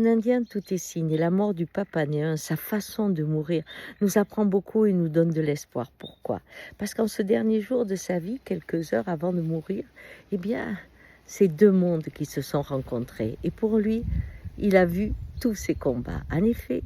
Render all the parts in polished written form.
En indien, tout est signe et la mort du Papanéen, sa façon de mourir, nous apprend beaucoup et nous donne de l'espoir. Pourquoi? Parce qu'en ce dernier jour de sa vie, quelques heures avant de mourir, eh bien, c'est deux mondes qui se sont rencontrés. Et pour lui, il a vu tous ces combats. En effet,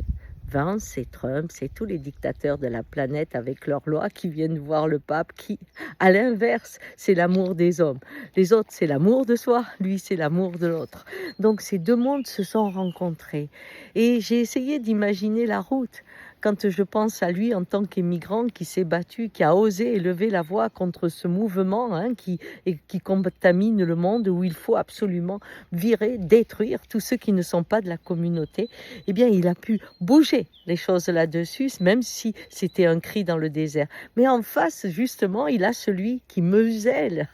Vance et Trump, c'est tous les dictateurs de la planète avec leurs lois qui viennent voir le pape qui, à l'inverse, c'est l'amour des hommes. Les autres, c'est l'amour de soi, lui, c'est l'amour de l'autre. Donc ces deux mondes se sont rencontrés. Et j'ai essayé d'imaginer la route quand je pense à lui en tant qu'émigrant qui s'est battu, qui a osé élever la voix contre ce mouvement qui contamine le monde, où il faut absolument virer, détruire tous ceux qui ne sont pas de la communauté. Eh bien, il a pu bouger les choses là-dessus, même si c'était un cri dans le désert. Mais en face, justement, il a celui qui muselle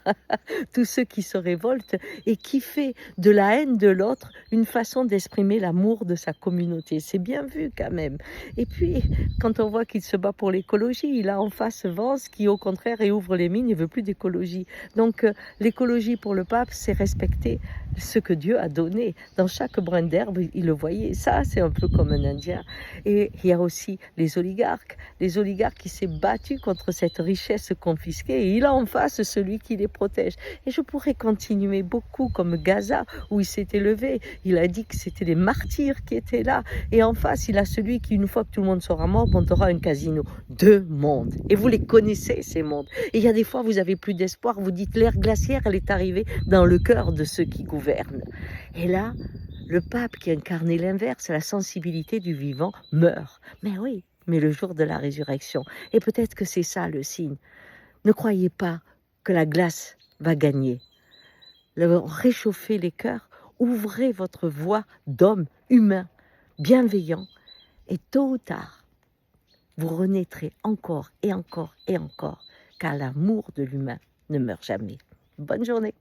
tous ceux qui se révoltent et qui fait de la haine de l'autre une façon d'exprimer l'amour de sa communauté. C'est bien vu quand même. Et puis, quand on voit qu'il se bat pour l'écologie, il a en face Vance qui, au contraire, réouvre les mines et veut plus d'écologie. Donc, l'écologie pour le pape, c'est respecter ce que Dieu a donné. Dans chaque brin d'herbe, il le voyait. Ça, c'est un peu comme un Indien. Et il y a aussi les oligarques qui s'est battu contre cette richesse confisquée. Et il a en face celui qui les protège. Et je pourrais continuer beaucoup comme Gaza, où il s'est élevé. Il a dit que c'était les martyrs qui étaient là. Et en face, il a celui qui, une fois que tout le monde sera mort, montera un casino. Deux mondes. Et vous les connaissez, ces mondes. Et il y a des fois, vous avez plus d'espoir. Vous dites, l'ère glaciaire, elle est arrivée dans le cœur de ceux qui gouvernent. Et là, le pape qui incarnait l'inverse, la sensibilité du vivant, meurt. Mais oui, mais le jour de la résurrection. Et peut-être que c'est ça le signe. Ne croyez pas que la glace va gagner. Réchauffez les cœurs, ouvrez votre voix d'homme humain, bienveillant, et tôt ou tard, vous renaîtrez encore et encore et encore, car l'amour de l'humain ne meurt jamais. Bonne journée.